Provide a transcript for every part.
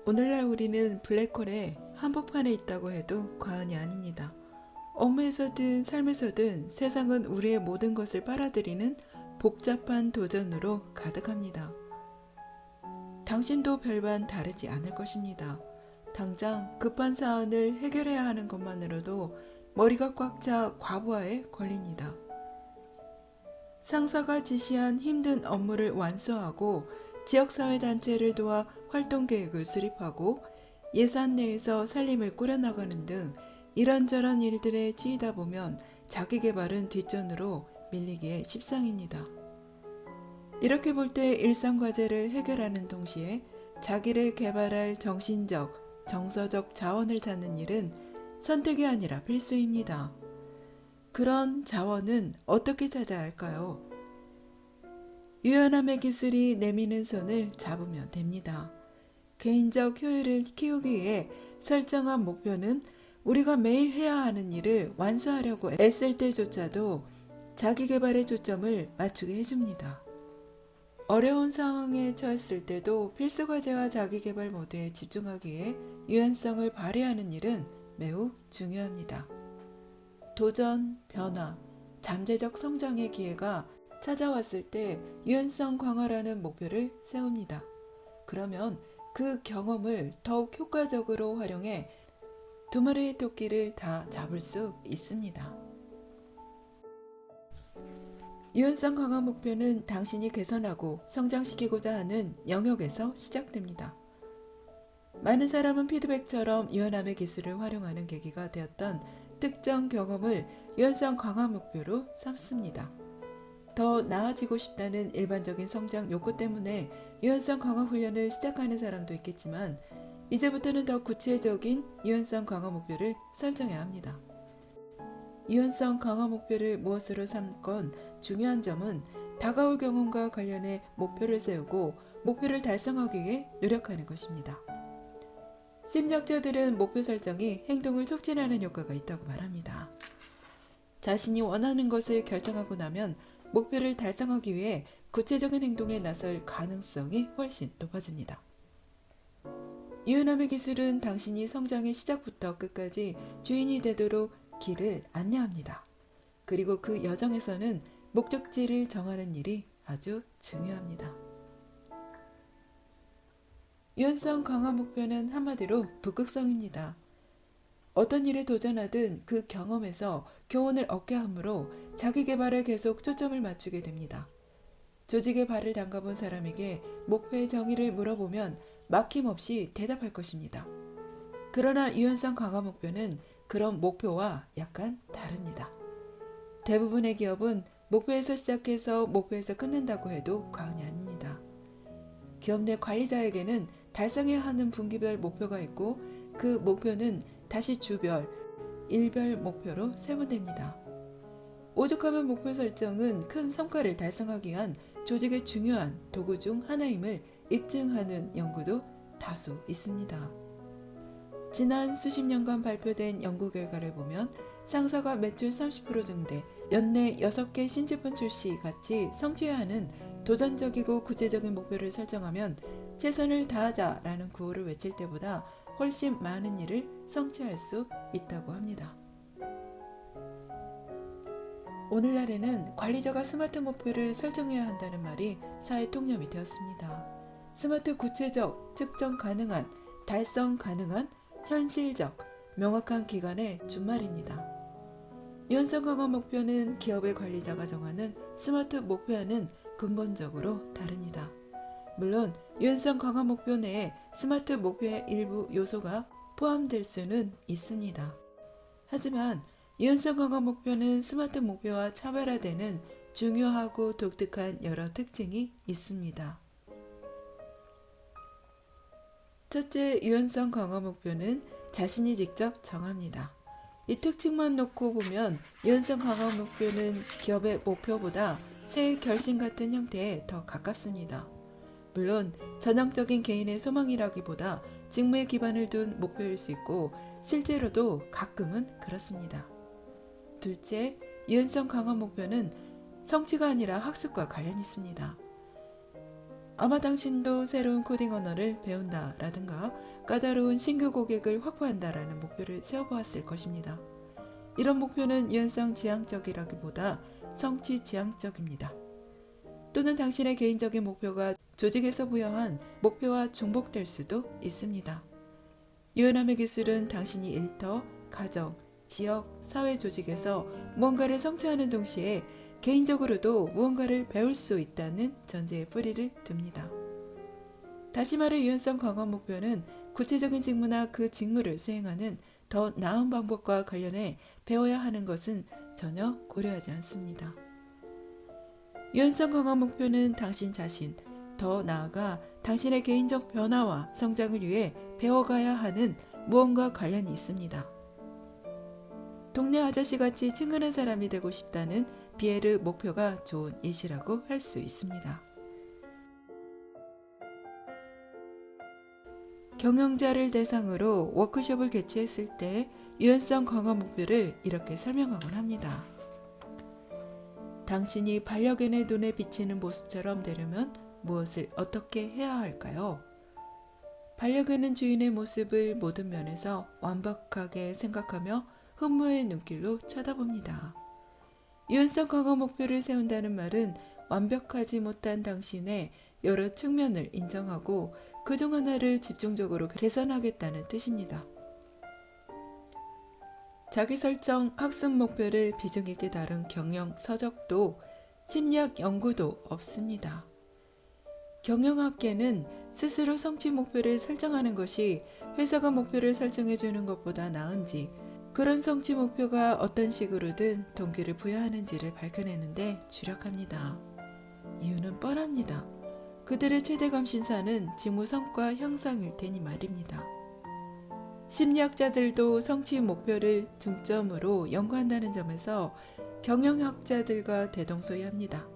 오늘날 우리는 블랙홀의 한복판에 있다고 해도 과언이 아닙니다. 업무에서든 삶에서든 세상은 우리의 모든 것을 빨아들이는 복잡한 도전으로 가득합니다. 당신도 별반 다르지 않을 것입니다. 당장 급한 사안을 해결해야 하는 것만으로도 머리가 꽉 차 과부하에 걸립니다. 상사가 지시한 힘든 업무를 완수하고 지역사회단체를 도와 활동계획을 수립하고 예산 내에서 살림을 꾸려나가는 등 이런저런 일들에 치이다 보면 자기계발은 뒷전으로 밀리기에 십상입니다. 이렇게 볼 때 일상과제를 해결하는 동시에 자기를 개발할 정신적, 정서적 자원을 찾는 일은 선택이 아니라 필수입니다. 그런 자원은 어떻게 찾아야 할까요? 유연함의 기술이 내미는 손을 잡으면 됩니다. 개인적 효율을 키우기 위해 설정한 목표는 우리가 매일 해야 하는 일을 완수하려고 애쓸 때조차도 자기 개발의 초점을 맞추게 해줍니다. 어려운 상황에 처했을 때도 필수 과제와 자기 개발 모두에 집중하기 위해 유연성을 발휘하는 일은 매우 중요합니다. 도전, 변화, 잠재적 성장의 기회가 찾아왔을 때 유연성 강화라는 목표를 세웁니다. 그러면 그 경험을 더욱 효과적으로 활용해 두 마리의 토끼를 다 잡을 수 있습니다. 유연성 강화 목표는 당신이 개선하고 성장시키고자 하는 영역에서 시작됩니다. 많은 사람은 피드백처럼 유연함의 기술을 활용하는 계기가 되었던 특정 경험을 유연성 강화 목표로 삼습니다. 더 나아지고 싶다는 일반적인 성장 욕구 때문에 유연성 강화 훈련을 시작하는 사람도 있겠지만 이제부터는 더 구체적인 유연성 강화 목표를 설정해야 합니다. 유연성 강화 목표를 무엇으로 삼건 중요한 점은 다가올 경험과 관련해 목표를 세우고 목표를 달성하기 위해 노력하는 것입니다. 심리학자들은 목표 설정이 행동을 촉진하는 효과가 있다고 말합니다. 자신이 원하는 것을 결정하고 나면 목표를 달성하기 위해 구체적인 행동에 나설 가능성이 훨씬 높아집니다. 유연함의 기술은 당신이 성장의 시작부터 끝까지 주인이 되도록 길을 안내합니다. 그리고 그 여정에서는 목적지를 정하는 일이 아주 중요합니다. 유연성 강화 목표는 한마디로 북극성입니다. 어떤 일에 도전하든 그 경험에서 교훈을 얻게 하므로 자기 개발에 계속 초점을 맞추게 됩니다. 조직에 발을 담가본 사람에게 목표의 정의를 물어보면 막힘없이 대답할 것입니다. 그러나 유연성 강화 목표는 그런 목표와 약간 다릅니다. 대부분의 기업은 목표에서 시작해서 목표에서 끝낸다고 해도 과언이 아닙니다. 기업 내 관리자에게는 달성해야 하는 분기별 목표가 있고 그 목표는 다시 주별, 일별 목표로 세분됩니다. 오죽하면 목표 설정은 큰 성과를 달성하기 위한 조직의 중요한 도구 중 하나임을 입증하는 연구도 다수 있습니다. 지난 수십 년간 발표된 연구 결과를 보면 상사가 매출 30% 증대, 연내 6개 신제품 출시 같이 성취해야 하는 도전적이고 구체적인 목표를 설정하면 최선을 다하자라는 구호를 외칠 때보다 훨씬 많은 일을 성취할 수 있다고 합니다. 오늘날에는 관리자가 스마트 목표를 설정해야 한다는 말이 사회 통념이 되었습니다. 스마트 구체적, 측정 가능한, 달성 가능한, 현실적, 명확한 기간의 준말입니다. 유연성 강화 목표는 기업의 관리자가 정하는 스마트 목표와는 근본적으로 다릅니다. 물론 유연성 강화 목표 내에 스마트 목표의 일부 요소가 포함될 수는 있습니다. 하지만 유연성 강화 목표는 스마트 목표와 차별화되는 중요하고 독특한 여러 특징이 있습니다. 첫째, 유연성 강화 목표는 자신이 직접 정합니다. 이 특징만 놓고 보면 유연성 강화 목표는 기업의 목표보다 새 결심 같은 형태에 더 가깝습니다. 물론 전형적인 개인의 소망이라기보다 직무에 기반을 둔 목표일 수 있고 실제로도 가끔은 그렇습니다. 둘째, 유연성 강화 목표는 성취가 아니라 학습과 관련이 있습니다. 아마 당신도 새로운 코딩 언어를 배운다라든가 까다로운 신규 고객을 확보한다라는 목표를 세워보았을 것입니다. 이런 목표는 유연성 지향적이라기보다 성취 지향적입니다. 또는 당신의 개인적인 목표가 조직에서 부여한 목표와 중복될 수도 있습니다. 유연함의 기술은 당신이 일터, 가정, 지역, 사회 조직에서 무언가를 성취하는 동시에 개인적으로도 무언가를 배울 수 있다는 전제에 뿌리를 둡니다. 다시 말해 유연성 강화 목표는 구체적인 직무나 그 직무를 수행하는 더 나은 방법과 관련해 배워야 하는 것은 전혀 고려하지 않습니다. 유연성 강화 목표는 당신 자신, 더 나아가 당신의 개인적 변화와 성장을 위해 배워가야 하는 무언가 관련이 있습니다. 동네 아저씨같이 친근한 사람이 되고 싶다는 비에르 목표가 좋은 예시라고 할 수 있습니다. 경영자를 대상으로 워크숍을 개최했을 때 유연성 강화 목표를 이렇게 설명하곤 합니다. 당신이 반려견의 눈에 비치는 모습처럼 되려면 무엇을 어떻게 해야 할까요? 반려견은 주인의 모습을 모든 면에서 완벽하게 생각하며 흠모의 눈길로 쳐다봅니다. 유연성 강화 목표를 세운다는 말은 완벽하지 못한 당신의 여러 측면을 인정하고 그중 하나를 집중적으로 개선하겠다는 뜻입니다. 자기 설정 학습 목표를 비중 있게 다룬 경영 서적도 심리학 연구도 없습니다. 경영학계는 스스로 성취 목표를 설정하는 것이 회사가 목표를 설정해 주는 것보다 나은지, 그런 성취 목표가 어떤 식으로든 동기를 부여하는지를 밝혀내는데 주력합니다. 이유는 뻔합니다. 그들의 최대 감신사는 직무 성과 향상일 테니 말입니다. 심리학자들도 성취 목표를 중점으로 연구한다는 점에서 경영학자들과 대동소이합니다.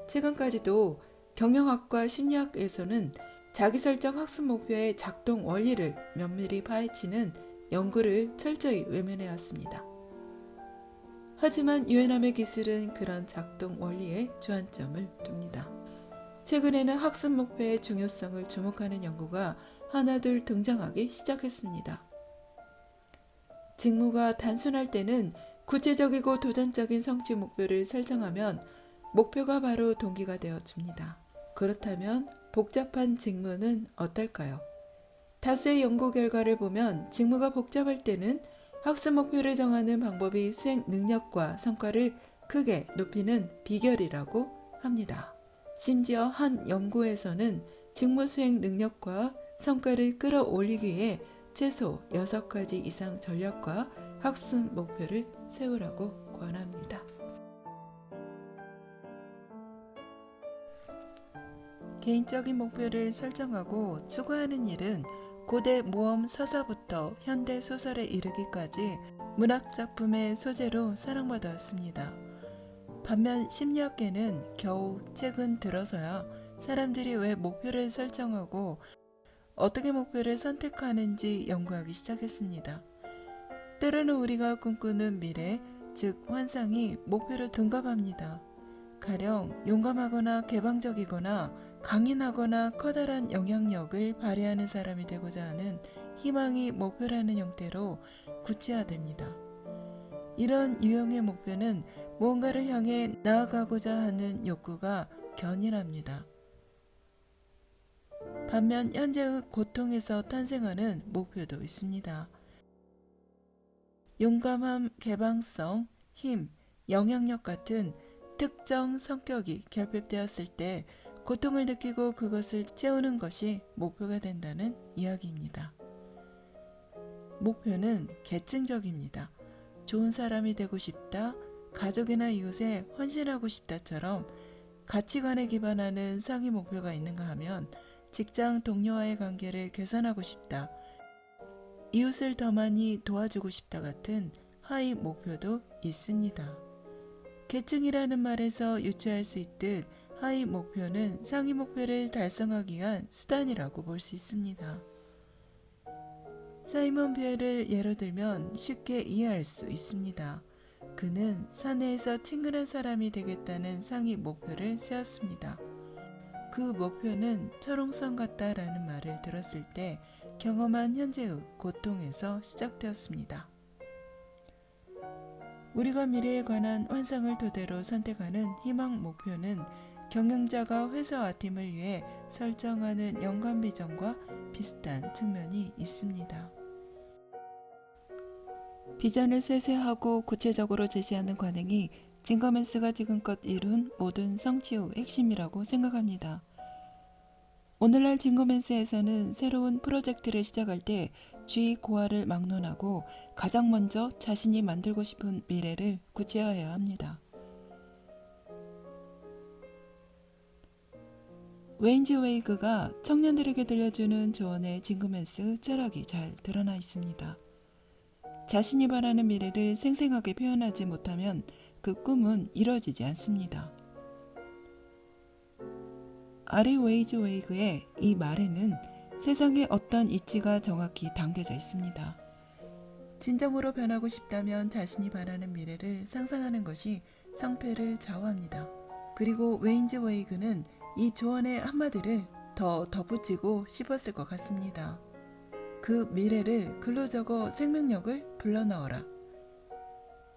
최근까지도 경영학과 심리학에서는 자기 설정 학습 목표의 작동 원리를 면밀히 파헤치는 연구를 철저히 외면해왔습니다. 하지만 유연함의 기술은 그런 작동 원리에 주안점을 둡니다. 최근에는 학습 목표의 중요성을 주목하는 연구가 하나둘 등장하기 시작했습니다. 직무가 단순할 때는 구체적이고 도전적인 성취 목표를 설정하면 목표가 바로 동기가 되어 줍니다. 그렇다면 복잡한 직무는 어떨까요? 다수의 연구 결과를 보면 직무가 복잡할 때는 학습 목표를 정하는 방법이 수행 능력과 성과를 크게 높이는 비결이라고 합니다. 심지어 한 연구에서는 직무 수행 능력과 성과를 끌어올리기 위해 최소 6가지 이상 전략과 학습 목표를 세우라고 권합니다. 개인적인 목표를 설정하고 추구하는 일은 고대 모험 서사부터 현대 소설에 이르기까지 문학작품의 소재로 사랑받아왔습니다. 반면 심리학계는 겨우 최근 들어서야 사람들이 왜 목표를 설정하고 어떻게 목표를 선택하는지 연구하기 시작했습니다. 때로는 우리가 꿈꾸는 미래, 즉 환상이 목표로 둔갑합니다. 가령 용감하거나 개방적이거나 강인하거나 커다란 영향력을 발휘하는 사람이 되고자 하는 희망이 목표라는 형태로 구체화됩니다. 이런 유형의 목표는 무언가를 향해 나아가고자 하는 욕구가 견인합니다. 반면 현재의 고통에서 탄생하는 목표도 있습니다. 용감함, 개방성, 힘, 영향력 같은 특정 성격이 결핍되었을 때 고통을 느끼고 그것을 채우는 것이 목표가 된다는 이야기입니다. 목표는 계층적입니다. 좋은 사람이 되고 싶다, 가족이나 이웃에 헌신하고 싶다처럼 가치관에 기반하는 상위 목표가 있는가 하면 직장 동료와의 관계를 개선하고 싶다, 이웃을 더 많이 도와주고 싶다 같은 하위 목표도 있습니다. 계층이라는 말에서 유추할 수 있듯 하위 목표는 상위 목표를 달성하기 위한 수단이라고 볼 수 있습니다. 사이먼 비엘을 예로 들면 쉽게 이해할 수 있습니다. 그는 사내에서 친근한 사람이 되겠다는 상위 목표를 세웠습니다. 그 목표는 철옹성 같다라는 말을 들었을 때 경험한 현재의 고통에서 시작되었습니다. 우리가 미래에 관한 환상을 토대로 선택하는 희망 목표는 경영자가 회사와 팀을 위해 설정하는 연간 비전과 비슷한 측면이 있습니다. 비전을 세세하고 구체적으로 제시하는 관행이 징거맨스가 지금껏 이룬 모든 성취의 핵심이라고 생각합니다. 오늘날 징거맨스에서는 새로운 프로젝트를 시작할 때 주의 고하를 막론하고 가장 먼저 자신이 만들고 싶은 미래를 구체화해야 합니다. 웨인즈 웨이그가 청년들에게 들려주는 조언의 징거맨스 철학이 잘 드러나 있습니다. 자신이 바라는 미래를 생생하게 표현하지 못하면 그 꿈은 이루어지지 않습니다. 아리 웨이즈 웨이그의 이 말에는 세상의 어떤 이치가 정확히 담겨져 있습니다. 진정으로 변하고 싶다면 자신이 바라는 미래를 상상하는 것이 성패를 좌우합니다. 그리고 웨인즈 웨이그는 이 조언의 한마디를 더 덧붙이고 싶었을 것 같습니다. 그 미래를 글로 적어 생명력을 불러넣어라.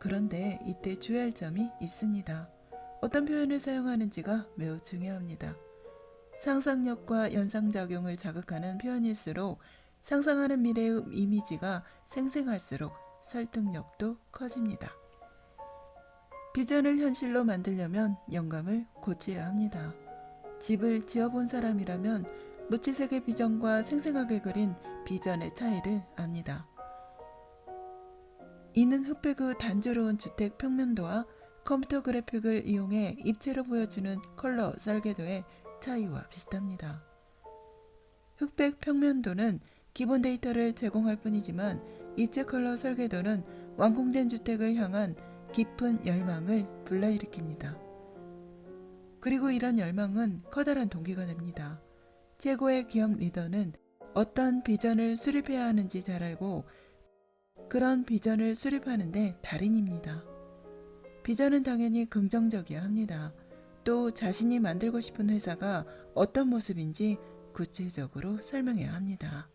그런데 이때 주의할 점이 있습니다. 어떤 표현을 사용하는지가 매우 중요합니다. 상상력과 연상작용을 자극하는 표현일수록 상상하는 미래의 이미지가 생생할수록 설득력도 커집니다. 비전을 현실로 만들려면 영감을 고치어야 합니다. 집을 지어본 사람이라면 무채색의 비전과 생생하게 그린 비전의 차이를 압니다. 이는 흑백의 단조로운 주택 평면도와 컴퓨터 그래픽을 이용해 입체로 보여주는 컬러 설계도의 차이와 비슷합니다. 흑백 평면도는 기본 데이터를 제공할 뿐이지만 입체 컬러 설계도는 완공된 주택을 향한 깊은 열망을 불러일으킵니다. 그리고 이런 열망은 커다란 동기가 됩니다. 최고의 기업 리더는 어떤 비전을 수립해야 하는지 잘 알고 그런 비전을 수립하는데 달인입니다. 비전은 당연히 긍정적이어야 합니다. 또 자신이 만들고 싶은 회사가 어떤 모습인지 구체적으로 설명해야 합니다.